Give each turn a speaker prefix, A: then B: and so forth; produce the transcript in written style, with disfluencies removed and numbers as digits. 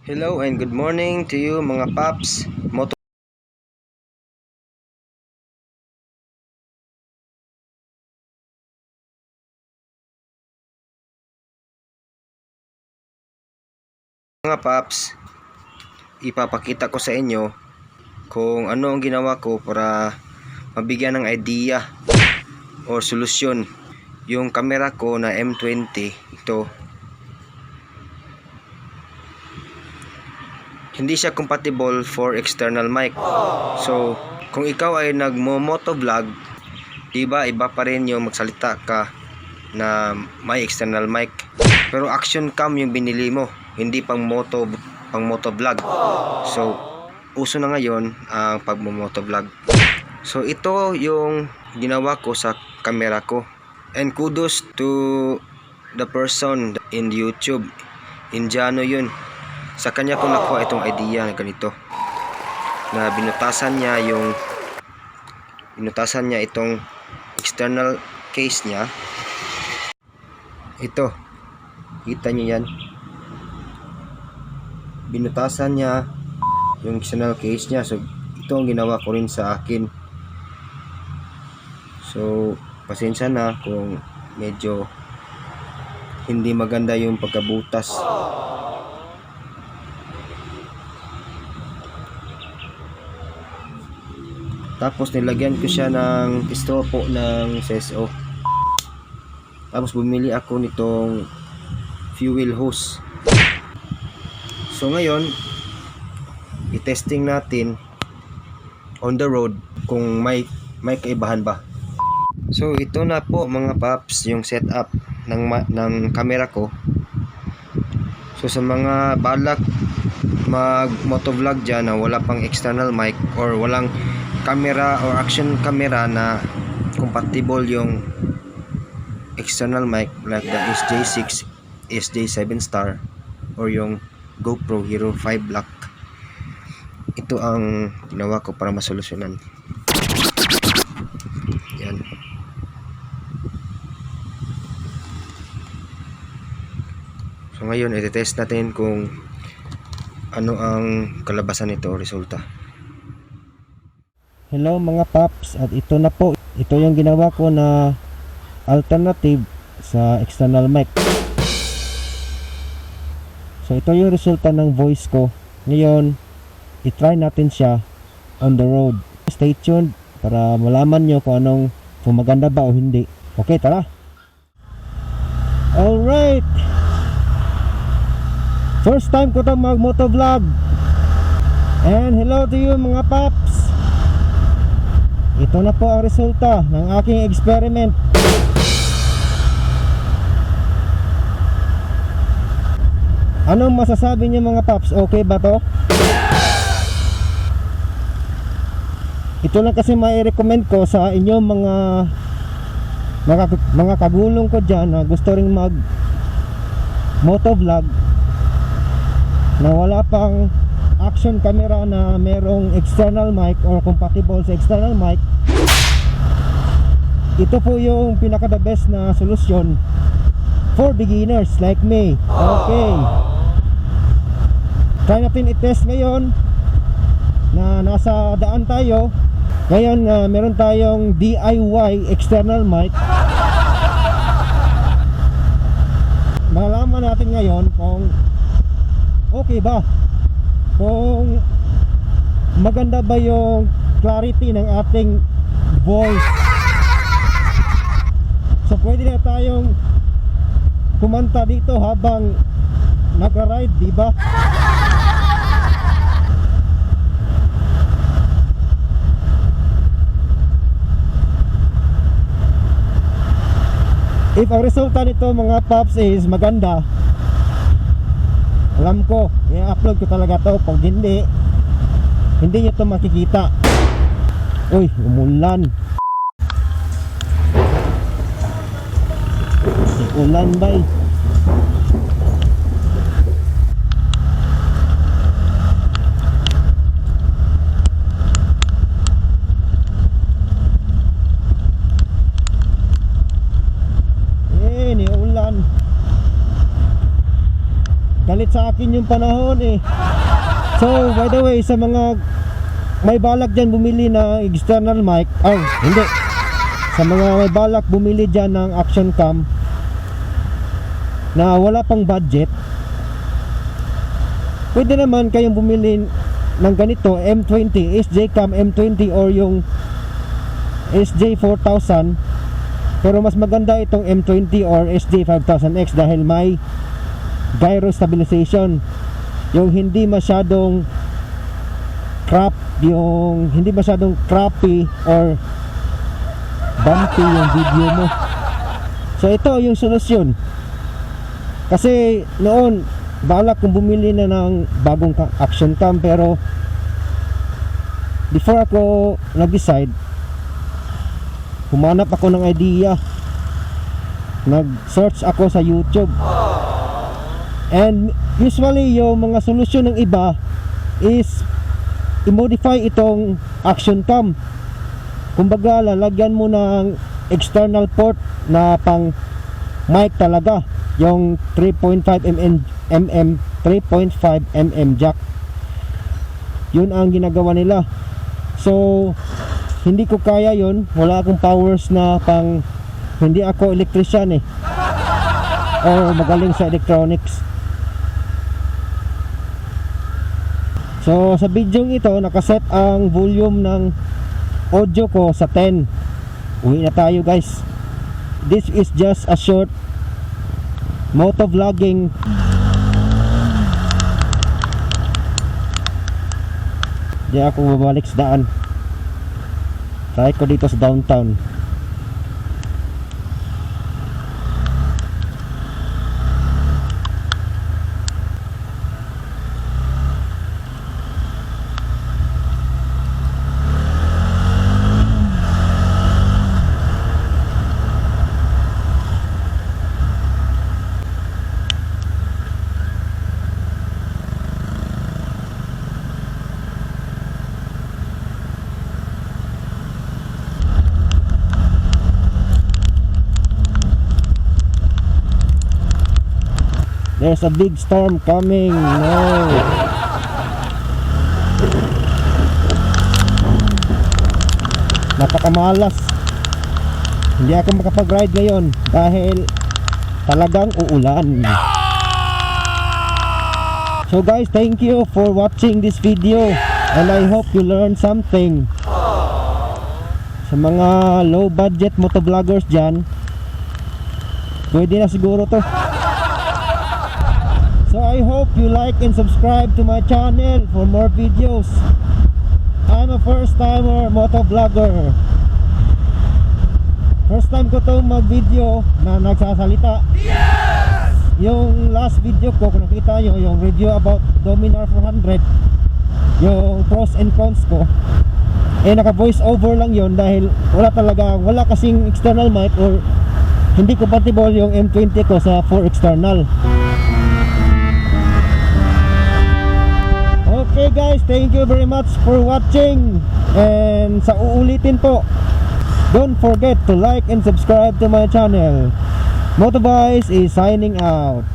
A: Hello and good morning to you mga paps. Mga paps, ipapakita ko sa inyo kung ano ang ginawa ko para mabigyan ng idea or solusyon yung camera ko na M20. Ito, hindi siya compatible for external mic. So kung ikaw ay nagmo-motovlog, diba iba pa rin yung magsalita ka na may external mic, pero action cam yung binili mo, hindi pang motovlog. So uso na ngayon ang pagmo-motovlog. So ito yung ginawa ko sa camera ko, and kudos to the person in YouTube. Indiano yun, sa kanya ko nakuha itong idea na ganito, na binutasan niya itong external case niya. Ito, kita niyo yan, binutasan niya yung external case niya. So ito ang ginawa ko rin sa akin. So pasensya na kung medyo hindi maganda yung pagkabutas. Tapos nilagyan ko siya ng istropo ng CSO. Tapos bumili ako nitong fuel hose. So ngayon, i-testing natin on the road kung may kaibahan ba. So ito na po mga paps yung setup ng camera ko. So sa mga balak mag motovlog dyan na wala pang external mic or walang camera or action camera na compatible yung external mic like the SJ6, SJ7 Star or yung GoPro Hero 5 Black, ito ang ginawa ko para masolusyonan yan. So ngayon i-test natin kung ano ang kalabasan nito o resulta. Hello mga paps, at ito na po, ito yung ginawa ko na alternative sa external mic. So ito yung resulta ng voice ko. Ngayon i-try natin siya on the road. Stay tuned para malaman nyo kung maganda ba o hindi. Okay, tara. Alright, first time ko ito mag motovlog, and hello to you mga paps. Ito na po ang resulta ng aking experiment. Anong masasabi niyo mga paps? Okay ba to? Ito lang kasi mai-recommend ko sa inyo mga kagulong ko dyan na gusto ring mag motovlog na wala pang action camera na merong external mic or compatible sa external mic. Ito po yung pinaka the best na solusyon for beginners like me. Okay, try natin i-test ngayon na nasa daan tayo. Ngayon meron tayong DIY external mic. Malalaman natin ngayon kung okay ba, kung maganda ba yung clarity ng ating voice. So pwede na tayong kumanta dito habang nagra-ride, diba? If ang resulta nito mga paps is maganda, alam ko, i-upload ko talaga to. Pag hindi nyo to makikita. Uy, umulan. Ulan ba eh. Ni ulan. Galit sa akin yung panahon eh. So by the way, sa mga may balak dyan bumili ng external mic, hindi, sa mga may balak bumili dyan ng action cam na wala pang budget, pwede naman kayong bumili ng ganito, M20, SJ Cam M20 or yung SJ 4000. Pero mas maganda itong M20 or SJ 5000X dahil may gyro stabilization, yung hindi masyadong hindi masyadong crappy or bumpy yung video mo. So ito yung solusyon. Kasi noon balak kong bumili na ng bagong action cam, pero before ako nag-decide, humanap ako ng idea, nag-search ako sa YouTube, and usually yung mga solusyon ng iba is i-modify itong action cam. Kumbaga lalagyan mo ng external port na pang mic talaga, yung 3.5mm 3.5mm jack. Yun ang ginagawa nila. So hindi ko kaya yun, wala akong powers na pang, hindi ako electrician eh, o magaling sa electronics. So sa video ito nakaset ang volume ng audio ko sa 10. Uwi na tayo guys. This is just a short motovlogging. Di ako babalik sa daan. Try ko dito sa downtown. There's a big storm coming. No. Napakamalas. Hindi ako makapag-ride ngayon dahil talagang uulan. So guys, thank you for watching this video, and I hope you learned something. Sa mga low budget motovloggers dyan, pwede na siguro to. So I hope you like and subscribe to my channel for more videos. I'm a first timer motovlogger. First time ko to mag video na nagsasalita. Yes! Yung last video ko, kung nakita nyo, yung review about Dominar 400, yung pros and cons ko, naka voice over lang yon dahil wala kasing external mic, or hindi compatible yung M20 ko sa 4 external. Okay guys, thank you very much for watching, and sa uulitin po, don't forget to like and subscribe to my channel. Motoboys is signing out.